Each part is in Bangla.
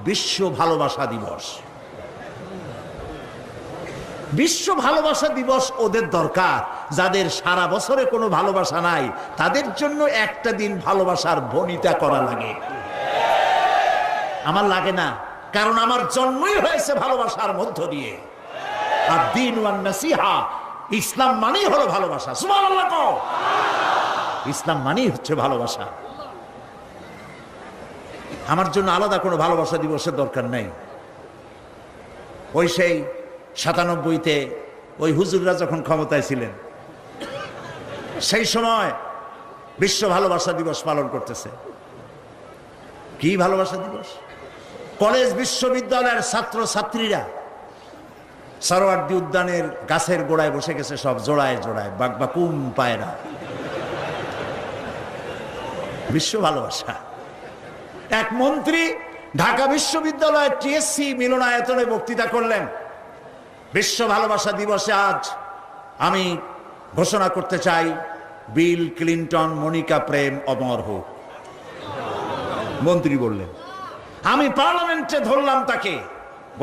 বিশ্ব ভালোবাসা দিবস। বিশ্ব ভালোবাসা দিবস ওদের দরকার, যাদের সারা বছরে কোনো ভালোবাসা নাই, তাদের জন্য একটা দিন ভালোবাসার বনিতা করা লাগে। আমার লাগে না, কারণ আমার জন্মই হয়েছে ভালোবাসার মধ্য দিয়ে। আর দ্বীন ওয়ান নাসিহা, ইসলাম মানেই হলো ভালোবাসা। সুবহানাল্লাহ কও। ইসলাম মানেই হচ্ছে ভালোবাসা। আমার জন্য আলাদা কোনো ভালোবাসা দিবসের দরকার নাই। ওই সেই ৯৭-তে ওই হুজুররা যখন ক্ষমতায় ছিলেন, সেই সময় বিশ্ব ভালোবাসা দিবস পালন করতেছে। কি ভালোবাসা দিবস? কলেজ বিশ্ববিদ্যালয়ের ছাত্র ছাত্রীরা সরোয়ার্দী উদ্যানের গাছের গোড়ায় বসে গেছে, সব জোড়ায় জোড়ায় বাকবাকুম পায়রা। বিশ্ব ভালোবাসা। এক মন্ত্রী ঢাকা বিশ্ববিদ্যালয়ের টিএসসি মিলনায়তনে বক্তৃতা করলেন, বিশ্ব ভালোবাসা দিবসে আজ আমি ঘোষণা করতে চাই, বিল ক্লিন্টন মনিকা প্রেম অমর হোক। মন্ত্রী বললেন, আমি পার্লামেন্টে ধরলাম তাকে,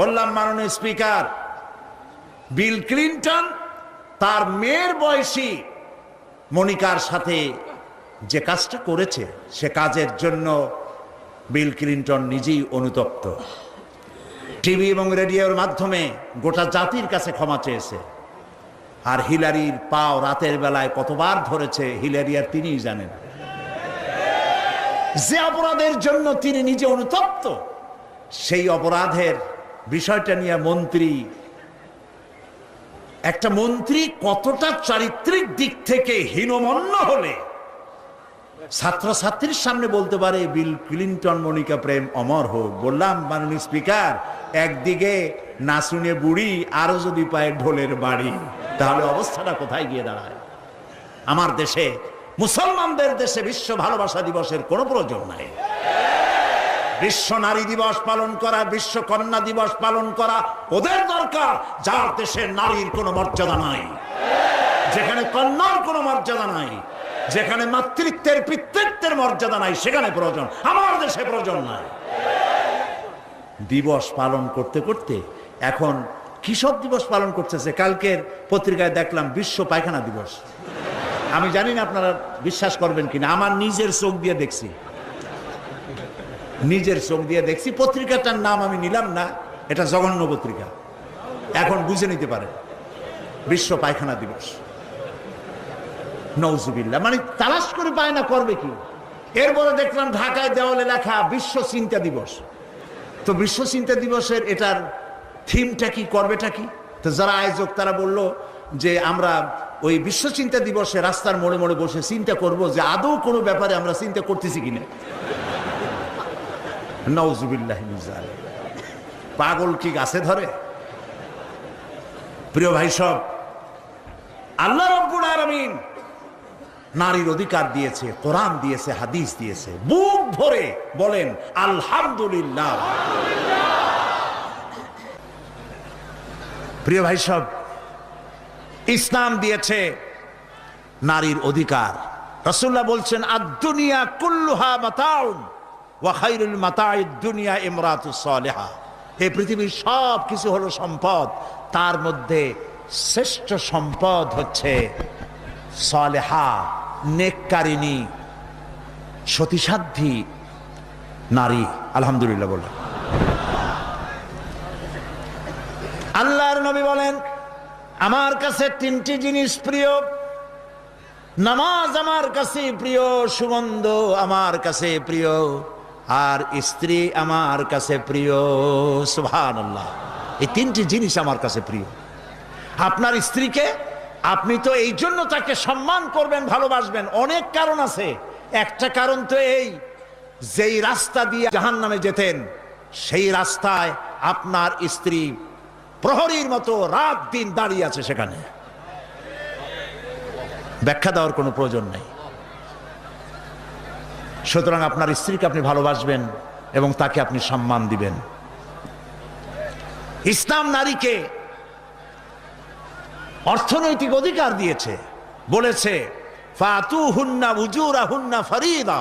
বললাম, মাননীয় স্পিকার, বিল ক্লিন্টন তার মেয়ের বয়সী মনিকার সাথে যে কাজটা করেছে, সে কাজের জন্য বিল ক্লিন্টন নিজেই অনুতপ্ত। টিভি এবং রেডিওর মাধ্যমে গোটা জাতির কাছে ক্ষমা চেয়েছে। আর হিলারির পাও রাতের বেলায় কতবার ধরেছে, হিলারি আর তিনিই জানেন। যে অপরাধের জন্য তিনি নিজে অনুতপ্ত, সেই অপরাধের বিষয়টা নিয়ে একটা মন্ত্রী কতটা চারিত্রিক দিক থেকে হীনমন্য হলে ছাত্রছাত্রীর সামনে বলতে পারে, বিল ক্লিন্টন মনিকা প্রেম অমর হোক। বললাম, মাননীয় স্পিকার, একদিকে নাচুনে বুড়ি, আরো যদি পায় ঢোলের বাড়ি, তাহলে অবস্থাটা কোথায় গিয়ে দাঁড়ায়? আমার দেশে, মুসলমানদের দেশে বিশ্ব ভালোবাসা দিবসের কোনো প্রয়োজন নাই। বিশ্ব নারী দিবস পালন করা, বিশ্ব কন্যা দিবস পালন করা ওদের দরকার, যার দেশে নারীর কোনো মর্যাদা নাই, যেখানে কন্যার কোনো মর্যাদা নাই, যেখানে মাতৃত্বের পিতৃত্বের মর্যাদা নাই, সেখানে প্রয়োজন। আমার দেশে প্রয়োজন নাই। দিবস পালন করতে করতে এখন কিসব দিবস পালন করতেছে। কালকের পত্রিকায় দেখলাম বিশ্ব পায়খানা দিবস। আমি জানি না আপনারা বিশ্বাস করবেন কিনা, আমার নিজের চোখ দিয়ে দেখছি, নিজের চোখ দিয়ে দেখছি। পত্রিকাটার নাম আমি নিলাম না, এটা জঘন্য পত্রিকা, এখন বুঝে নিতে পারেন। বিশ্ব পায়খানা দিবস, নওজুবিল্লাহ, মানে তালাশ করে পায় না, করবে কি? এরপরে দেখলাম ঢাকায় দেওয়ালে লেখা বিশ্ব চিন্তা দিবস। তো বিশ্ব চিন্তা দিবসের এটার থিমটা কি, করবেটা কি? তো যারা আয়োজক তারা বলল যে আমরা ওই বিশ্ব চিন্তা দিবসে রাস্তার মোড়ে মোড়ে বসে চিন্তা করব যে আদৌ কোনো ব্যাপারে আমরা চিন্তা করতেছি কিনা। নওজুবিল্লাহ, পাগল কি গাছে ধরে? প্রিয় ভাই সব, আল্লাহ রাব্বুল আলামিন নারীর অধিকার দিয়েছে, কোরআন দিয়েছে, হাদিস দিয়েছে। বুক ভরে বলেন আলহামদুলিল্লাহ। প্রিয় ভাই সব, ইসলাম দিয়েছে নারীর অধিকার। রাসূলুল্লাহ বলছেন, আদ-দুনিয়া কুল্লুহা মাতাউন ওয়া খায়রুল মাতাইদ দুনিয়া ইমরাতুস সালিহা। এই পৃথিবীর সব কিছু হলো সম্পদ, তার মধ্যে শ্রেষ্ঠ সম্পদ হচ্ছে সালেহা, নেককারিনী, সতীসাধ্বী নারী। আলহামদুলিল্লাহ বলে। আল্লাহর নবী বলেন, আমার কাছে তিনটি জিনিস প্রিয়, নামাজ আমার কাছে প্রিয়, সুগন্ধ আমার কাছে প্রিয়, আর স্ত্রী আমার কাছে প্রিয়। সুবহানাল্লাহ, এই তিনটি জিনিস আমার কাছে প্রিয়। আপনার স্ত্রীকে আপনি তো এই জন্য তাকে সম্মান করবেন, ভালোবাসবেন, অনেক কারণ আছে। একটা কারণ তো এই, যেই রাস্তা দিয়ে জাহান্নামে যেতেন, সেই রাস্তায় আপনার স্ত্রী প্রহরীর মতো রাত দিন দাঁড়িয়ে আছে, সেখানে ব্যাখ্যা দেওয়ার কোনো প্রয়োজন নেই। সুতরাং আপনার স্ত্রীকে আপনি ভালোবাসবেন এবং তাকে আপনি সম্মান দিবেন। ইসলাম নারীকে অর্থনৈতিক অধিকার দিয়েছে, বলেছে ফাতুহুন্না উজুরাহুন্না ফরিদা,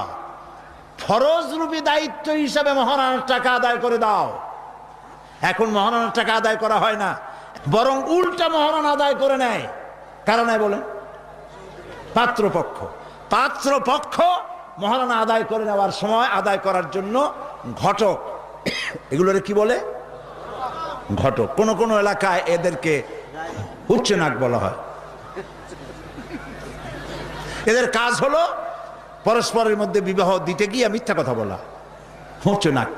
ফরজ রূপী দায়িত্ব হিসাবে মহারণার টাকা আদায় করে দাও। এখন মহারণার টাকা আদায় করা হয় না, বরং উল্টা মহারণা আদায় করে নেয়। কারণ বলেন পাত্রপক্ষ। পাত্রপক্ষ মহারণা আদায় করে নেওয়ার সময় আদায় করার জন্য ঘটক, এগুলোরে কি বলে? ঘটক। কোন কোন এলাকায় এদেরকে উচ্চ নাক বলা হয়। এদের কাজ হলো পরস্পরের মধ্যে বিবাহ দিতে গিয়ে মিথ্যা কথা বলা, উচ্চ নাক।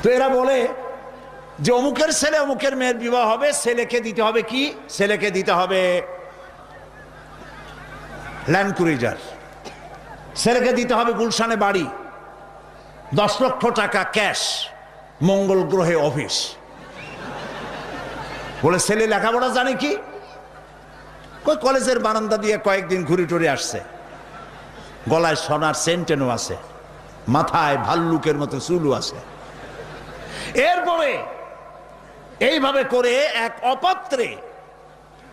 তো এরা বলে যে অমুকের ছেলে অমুকের মেয়ের বিবাহ হবে, ছেলেকে দিতে হবে কি? ছেলেকে দিতে হবে ল্যান্ড ক্রুইজার, ছেলেকে দিতে হবে গুলশানে বাড়ি, 10 লক্ষ টাকা ক্যাশ, মঙ্গল গ্রহে অফিস। বলে ছেলে লেখাপড়া জানে কি? কলেজের বারান্দা দিয়ে কয়েকদিন ঘুরে টুরে আসছে, গলায় সোনার সেন্টেনও আছে, মাথায় ভাল্লুকের মতো চুলও আছে। এরপরে এইভাবে করে এক অপাত্রে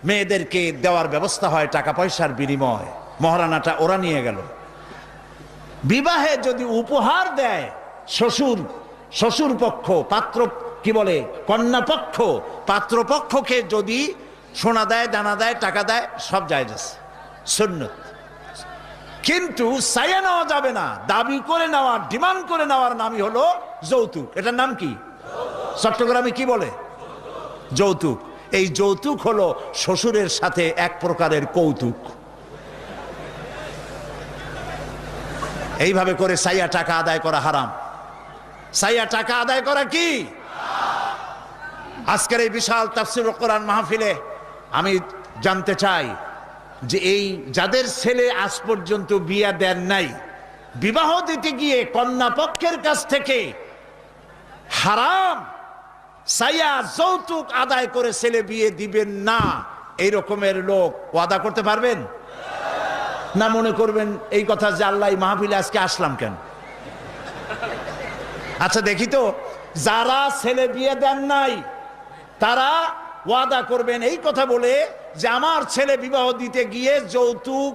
মেয়েদেরকে দেওয়ার ব্যবস্থা হয় টাকা পয়সার বিনিময়। মহারানাটা ওরা নিয়ে গেল। বিবাহে যদি উপহার দেয় শ্বশুর পক্ষ, পাত্র কি বলে কন্যা পক্ষ, পাত্রপক্ষকে যদি সোনা দেয়, দানা দেয়, টাকা দেয়, সব জায়েজ আছে, সুন্নত। কিন্তু চাইয়া নেওয়া যাবে না। দাবি করে নেওয়া, ডিমান্ড করে নেওয়ার নামই হলো যৌতুক। এটার নাম কি? চট্টগ্রামে কি বলে? যৌতুক। এই যৌতুক হলো শ্বশুরের সাথে এক প্রকারের কৌতুক। এইভাবে করে চাইয়া টাকা আদায় করা হারাম। চাইয়া টাকা আদায় করা কি? আজকের এই বিশাল তাফসীরুল কোরআন মাহফিলে আমি জানতে চাই যে এই যাদের ছেলে আজ পর্যন্ত বিয়ে দেন নাই, বিবাহ দিতে গিয়ে কন্যা পক্ষের কাছ থেকে হারাম চাইয়া যৌতুক আদায় করে ছেলে বিয়ে দিবেন না, এই রকমের লোক ওয়াদা করতে পারবেন না? মনে করবেন এই কথা যে আল্লাহ মাহফিলে আজকে আসলাম কেন? আচ্ছা দেখি তো, যারা ছেলে বিয়ে দেন নাই তারা ওয়াদা করবেন এই কথা বলে যে আমার ছেলে বিবাহ দিতে গিয়ে যৌতুক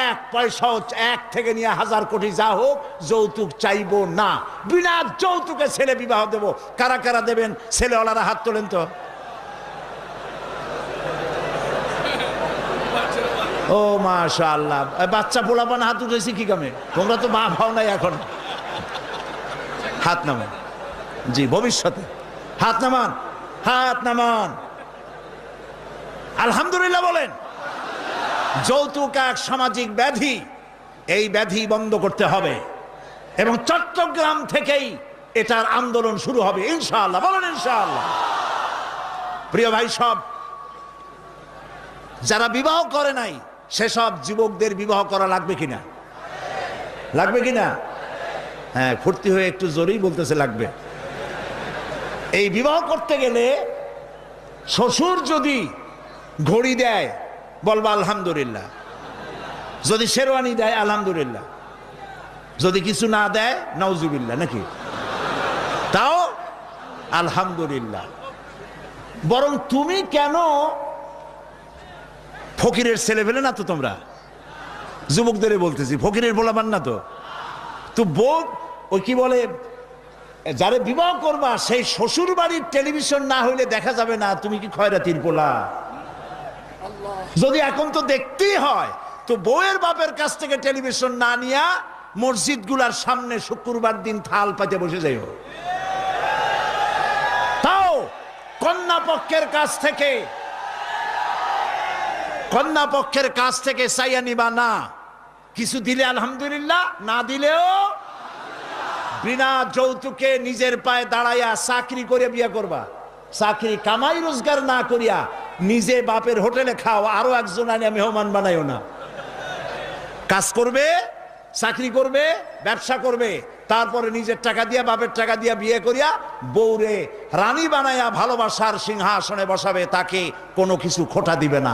1 পয়সাও, 1 থেকে নিয়ে 1000 কোটি যা হোক, যৌতুক চাইবো না, বিনা যৌতুকে ছেলে বিবাহ দেব। কারা কারা দেবেন? ছেলেওয়ালারা হাত তোলেন তো। ও মাশাআল্লাহ, বাচ্চা পোলাপান হাত উঠেছি কি কামে? তোমরা তো মা ভাও নাই এখন। হাত নামান। জি, ভবিষ্যতে হাত নামান, হাত নামান। আলহামদুলিল্লাহ বলেন। যৌতুক এক সামাজিক ব্যাধি, এই ব্যাধি বন্ধ করতে হবে এবং চট্টগ্রাম থেকেই এটার আন্দোলন শুরু হবে ইনশাআল্লাহ। বলেন ইনশাআল্লাহ। প্রিয় ভাই, সব যারা বিবাহ করে নাই সেসব যুবকদের বিবাহ করা লাগবে কিনা? লাগবে কিনা? হ্যাঁ, ফুর্তি হয়ে একটু জোরেই বলতেছে লাগবে। এই বিবাহ করতে গেলে শ্বশুর যদি ঘড়ি দেয় বলবা আলহামদুলিল্লাহ, যদি শেরওয়ানি দেয় আলহামদুলিল্লাহ, যদি কিছু না দেয় নাউজুবিল্লাহ, নাকি? তাও আলহামদুলিল্লাহ। বরং তুমি কেন ফকিরের ছেলে ফেলে না তো? তোমরা যুবকদের বলতেছি, ফকিরের বলাবার না তো। তো বউ ওই কি বলে, যারে বিবাহ করবা সেই শ্বশুর বাড়ির টেলিভিশন না হইলে দেখা যাবে না তুমি কি খয়রাতির পোলা। যদি এখন তো দেখতেই হয়, তো বউয়ের বাপের কাছ থেকে টেলিভিশন না নিয়া মসজিদ গুলার সামনে শুক্রবার দিন থাল পাতে বসে যাইও। তাও কন্যা পক্ষের কাছ থেকে চাইয়া নিবা না। কিছু দিলে আলহামদুলিল্লাহ, না দিলেও বিনা যৌতুকে নিজের পায়ে দাঁড়াইয়া চাকরি করে বিয়ে করবা। চাকরি কামাই রোজগার না করিয়া নিজে বাপের হোটেলে খাও, আরো একজন আনিয়া মেহমান বানাইও না। কাজ করবে, চাকরি করবে, ব্যবসা করবে, তারপরে নিজের টাকা দিয়া, বাপের টাকা দিয়া বিয়ে করিয়া বউরে রানী বানাইয়া ভালোবাসার সিংহাসনে বসাবে, তাকে কোনো কিছু খোটা দিবে না।